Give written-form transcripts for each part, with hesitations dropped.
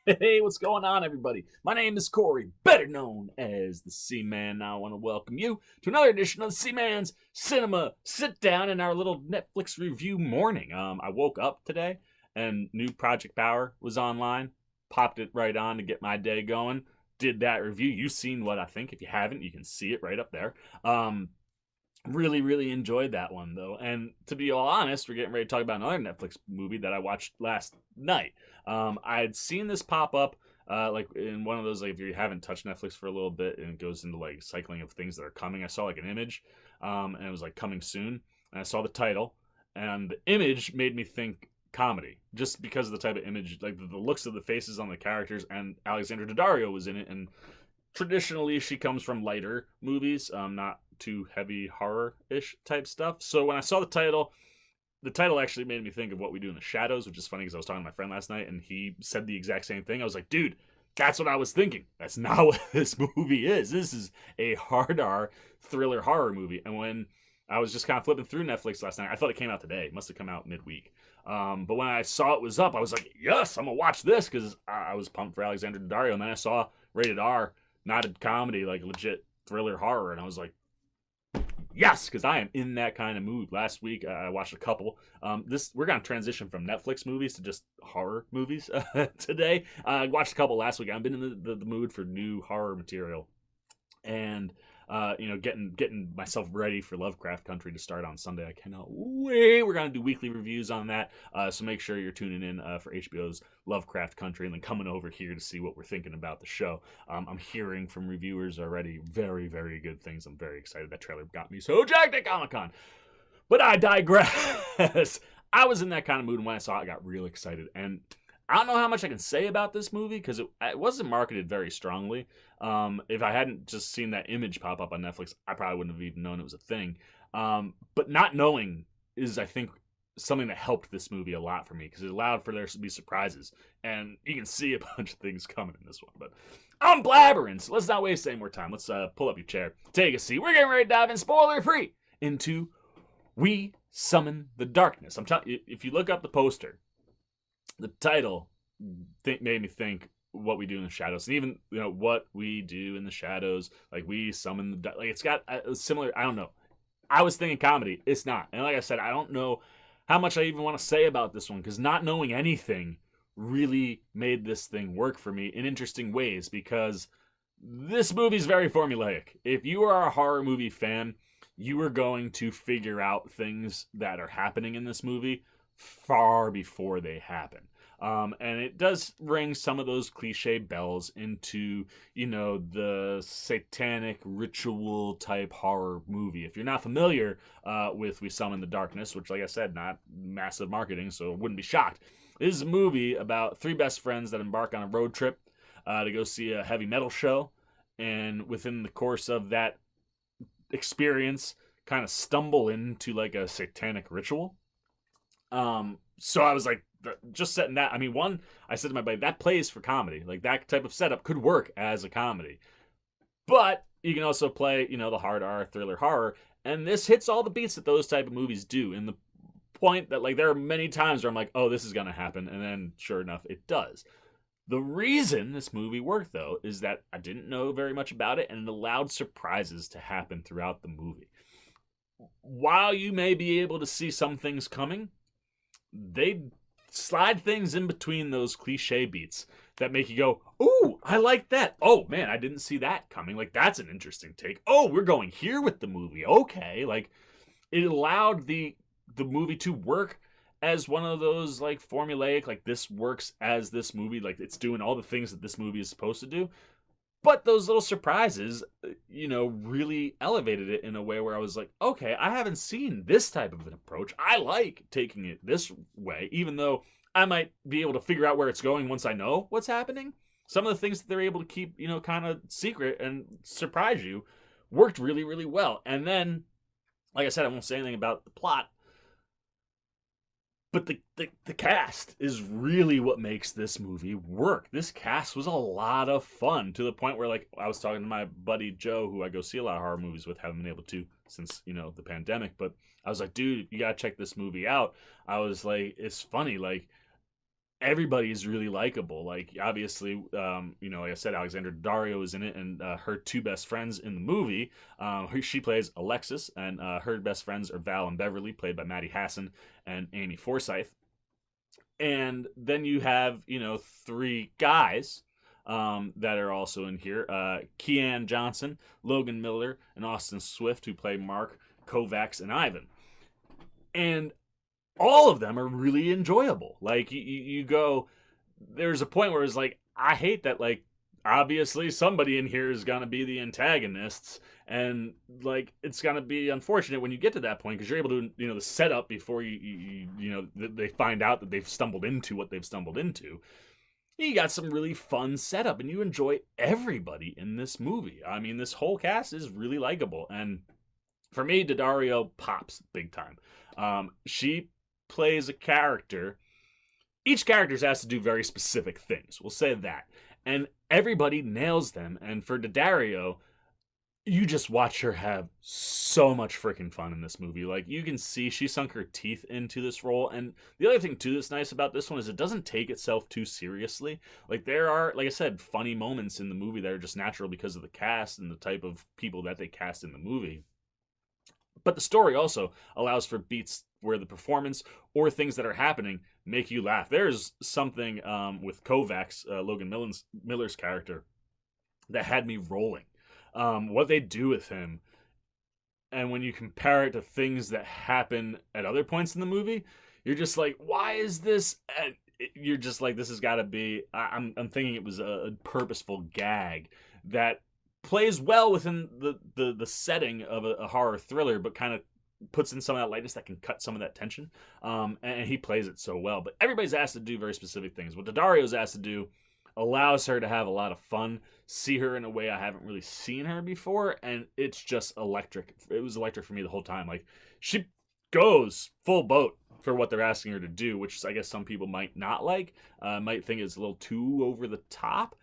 Hey, what's going on, everybody? My name is Corey, better known as the C-Man. Now I want to welcome you to another edition of the C-Man's Cinema Sit Down in our little Netflix review morning. I woke up today and new Project Power was online. Popped it right on to get my day going. Did that review. You've seen what I think. If you haven't, you can see it right up there. Really, really enjoyed that one though. And to be all honest, we're getting ready to talk about another Netflix movie that I watched last night. I had seen this pop up like in one of those, like if you haven't touched Netflix for a little bit and it goes into like cycling of things that are coming. I saw like an image, and it was like coming soon, and I saw the title, and the image made me think comedy just because of the type of image, like the looks of the faces on the characters, and Alexandria Diddario was in it, and traditionally she comes from lighter movies, not too heavy horror-ish type stuff. So when I saw the title actually made me think of What We Do in the Shadows, which is funny because I was talking to my friend last night and he said the exact same thing. I was like, dude, that's what I was thinking. That's not what this movie is. This is a hard R thriller horror movie. And when I was just kind of flipping through Netflix last night, I thought it came out today. It must have come out midweek. But when I saw it was up, I was like, yes, I'm going to watch this because I was pumped for Alexander Daddario. And then I saw rated R, not a comedy, like legit thriller horror. And I was like, yes, because I am in that kind of mood. Last week I watched a couple. We're gonna transition from Netflix movies to just horror movies today. I watched a couple last week. I've been in the mood for new horror material, and getting myself ready for Lovecraft Country to start on Sunday. I cannot wait. We're gonna do weekly reviews on that, so make sure you're tuning in for HBO's Lovecraft Country, and then coming over here to see what we're thinking about the show. I'm hearing from reviewers already very, very good things. I'm very excited. That trailer got me so jacked at Comic-Con. But I digress. I was in that kind of mood, and when I saw it, I got real excited. And I don't know how much I can say about this movie because it wasn't marketed very strongly. If I hadn't just seen that image pop up on Netflix, I probably wouldn't have even known it was a thing. But not knowing is, I think, something that helped this movie a lot for me because it allowed for there to be surprises. And you can see a bunch of things coming in this one. But I'm blabbering, so let's not waste any more time. Let's pull up your chair, take a seat. We're getting ready to dive in spoiler-free into We Summon the Darkness. I'm telling you, if you look up the poster, the title made me think What We Do in the Shadows, and even What We Do in the Shadows, like we summon the like it's got a similar. I don't know. I was thinking comedy. It's not, and like I said, I don't know how much I even want to say about this one because not knowing anything really made this thing work for me in interesting ways because this movie's very formulaic. If you are a horror movie fan, you are going to figure out things that are happening in this movie far before they happen. And it does ring some of those cliche bells into, the satanic ritual type horror movie. If you're not familiar with We Summon the Darkness, which, like I said, not massive marketing, so wouldn't be shocked. This is a movie about three best friends that embark on a road trip to go see a heavy metal show. And within the course of that experience, kind of stumble into like a satanic ritual. So I was like, just setting that. I mean, one, I said to my buddy, that plays for comedy. Like that type of setup could work as a comedy, but you can also play, the hard R thriller horror, and this hits all the beats that those type of movies do. In the point that like there are many times where I'm like, oh, this is gonna happen, and then sure enough, it does. The reason this movie worked though is that I didn't know very much about it, and it allowed surprises to happen throughout the movie. While you may be able to see some things coming, they slide things in between those cliche beats that make you go, ooh, I like that. Oh man, I didn't see that coming. Like that's an interesting take. Oh, we're going here with the movie. Okay. Like it allowed the movie to work as one of those like formulaic, like this works as this movie, like it's doing all the things that this movie is supposed to do. But those little surprises, really elevated it in a way where I was like, okay, I haven't seen this type of an approach. I like taking it this way, even though I might be able to figure out where it's going once I know what's happening. Some of the things that they're able to keep, kind of secret and surprise you worked really, really well. And then, like I said, I won't say anything about the plot, but the cast is really what makes this movie work. This cast was a lot of fun to the point where, like, I was talking to my buddy Joe, who I go see a lot of horror movies with, haven't been able to since, the pandemic. But I was like, dude, you gotta check this movie out. I was like, it's funny, like, everybody is really likable. Like, obviously, like I said, Alexandria Daddario is in it, and her two best friends in the movie, she plays Alexis, and her best friends are Val and Beverly, played by Maddie Hasson and Amy Forsyth. And then you have, three guys that are also in here: Kean Johnson, Logan Miller, and Austin Swift, who play Mark, Kovacs, and Ivan. And all of them are really enjoyable. Like, you go, there's a point where it's like, I hate that, like, obviously somebody in here is gonna be the antagonists, and like, it's gonna be unfortunate when you get to that point, because you're able to, the setup before they find out that they've stumbled into what they've stumbled into. You got some really fun setup, and you enjoy everybody in this movie. I mean, this whole cast is really likable, and for me, Daddario pops big time. She plays a character. Each character has to do very specific things. We'll say that. And everybody nails them. And for Daddario, you just watch her have so much freaking fun in this movie. Like, you can see she sunk her teeth into this role. And the other thing, too, that's nice about this one is it doesn't take itself too seriously. Like, there are, like I said, funny moments in the movie that are just natural because of the cast and the type of people that they cast in the movie. But the story also allows for beats where the performance or things that are happening make you laugh. There's something with Kovacs, Logan Miller's character, that had me rolling. What they do with him, and when you compare it to things that happen at other points in the movie, you're just like, why is this? And you're just like, this has got to be. I'm thinking it was a purposeful gag that plays well within the setting of a horror thriller, but kind of puts in some of that lightness that can cut some of that tension. And he plays it so well. But everybody's asked to do very specific things. What Daddario's asked to do allows her to have a lot of fun, see her in a way I haven't really seen her before, and it's just electric. It was electric for me the whole time. Like, she goes full boat for what they're asking her to do, which I guess some people might not like, might think it's a little too over the top,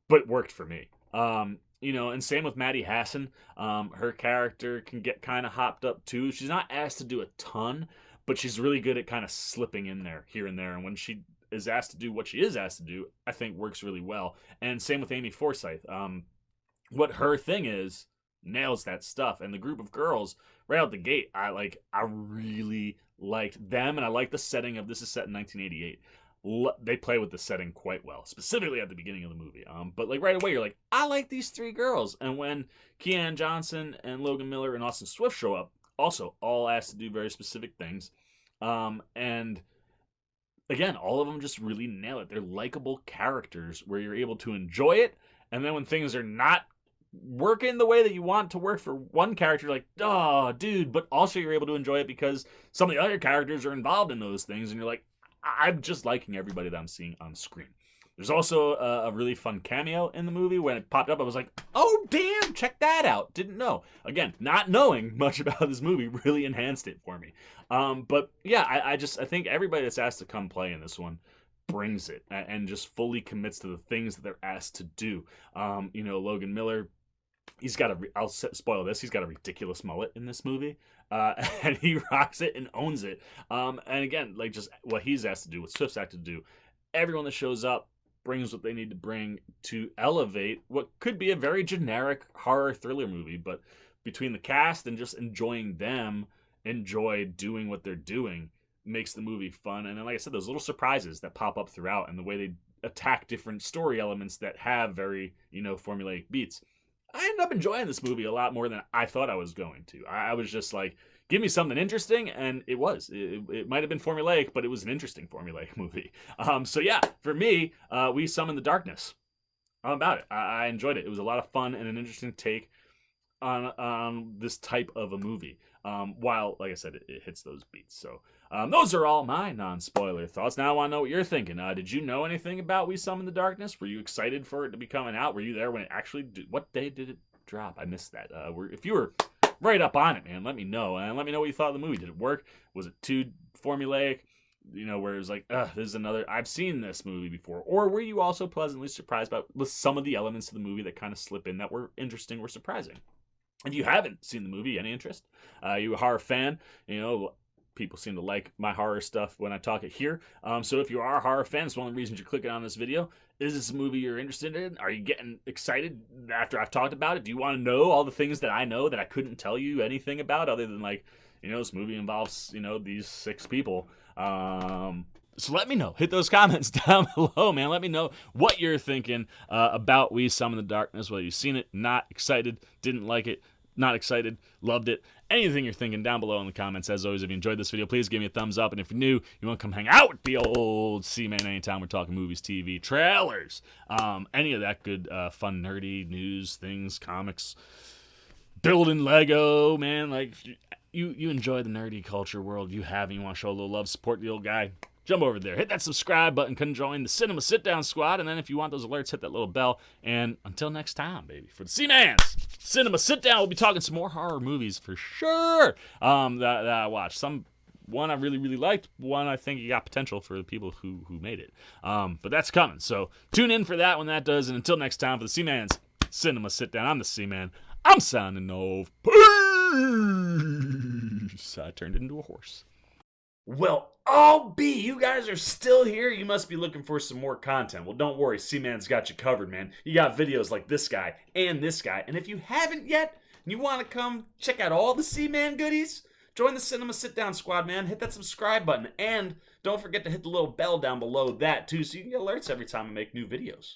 but it worked for me. And same with Maddie Hasson. Her character can get kind of hopped up too. She's not asked to do a ton, but she's really good at kind of slipping in there, here and there. And when she is asked to do what she is asked to do, I think works really well. And same with Amy Forsyth. What her thing is, nails that stuff. And the group of girls, right out the gate, I really liked them, and I like the setting of this is set in 1988. They play with the setting quite well, specifically at the beginning of the movie. But like right away, you're like, I like these three girls. And when Kean Johnson and Logan Miller and Austin Swift show up, also all asked to do very specific things. And again, all of them just really nail it. They're likable characters where you're able to enjoy it. And then when things are not working the way that you want to work for one character, you're like, oh, dude. But also you're able to enjoy it because some of the other characters are involved in those things. And you're like, I'm just liking everybody that I'm seeing on screen. There's also a really fun cameo in the movie. When it popped up, I was like, oh, damn, check that out. Didn't know. Again, not knowing much about this movie really enhanced it for me. But yeah, I think everybody that's asked to come play in this one brings it and just fully commits to the things that they're asked to do. Logan Miller, I'll spoil this, he's got a ridiculous mullet in this movie. And he rocks it and owns it. And again, like just what he's asked to do, what Swift's asked to do, everyone that shows up brings what they need to bring to elevate what could be a very generic horror thriller movie. But between the cast and just enjoying them, enjoy doing what they're doing, makes the movie fun. And then, like I said, those little surprises that pop up throughout and the way they attack different story elements that have very, formulaic beats. I ended up enjoying this movie a lot more than I thought I was going to. I was just like, give me something interesting, and it was. It might have been formulaic, but it was an interesting formulaic movie. So yeah, for me, We Summon the Darkness. I'm about it. I enjoyed it. It was a lot of fun and an interesting take on this type of a movie. While, like I said, it hits those beats. So those are all my non-spoiler thoughts. Now I want to know what you're thinking. Did you know anything about We Summon the Darkness? Were you excited for it to be coming out? Were you there when it actually what day did it drop? I missed that. If you were right up on it, man, let me know. And let me know what you thought of the movie. Did it work? Was it too formulaic? Where it was like, this is another, I've seen this movie before. Or were you also pleasantly surprised with some of the elements of the movie that kind of slip in that were interesting or surprising? If you haven't seen the movie, any interest? You a horror fan? people seem to like my horror stuff when I talk it here. So if you are a horror fan, it's one of the reasons you're clicking on this video. Is this a movie you're interested in? Are you getting excited after I've talked about it? Do you want to know all the things that I know that I couldn't tell you anything about, other than, like, this movie involves, these 6 people. So let me know. Hit those comments down below, man. Let me know what you're thinking about We Summon the Darkness, whether you've seen it, not excited, didn't like it, not excited, loved it. Anything you're thinking down below in the comments. As always, if you enjoyed this video, please give me a thumbs up. And if you're new, you want to come hang out with the old C-Man anytime we're talking movies, TV, trailers, any of that good, fun, nerdy news, things, comics, building Lego, man. Like, you enjoy the nerdy culture world. You have, and you want to show a little love, support the old guy, jump over there, hit that subscribe button, come join the Cinema Sit-Down Squad, and then if you want those alerts, hit that little bell. And until next time, baby, for the C-Mans Cinema Sit-Down, we'll be talking some more horror movies for sure that I watched. One I really, really liked. One I think you got potential for the people who made it. But that's coming, so tune in for that when that does. And until next time, for the C-Mans Cinema Sit-Down, I'm the C-Man. I'm signing off. Peace. I turned into a horse. Well, I'll be. You guys are still here. You must be looking for some more content. Well, don't worry. C-Man's got you covered, man. You got videos like this guy and this guy. And if you haven't yet, and you want to come check out all the C-Man goodies, join the Cinema Sit-Down Squad, man. Hit that subscribe button. And don't forget to hit the little bell down below that, too, so you can get alerts every time I make new videos.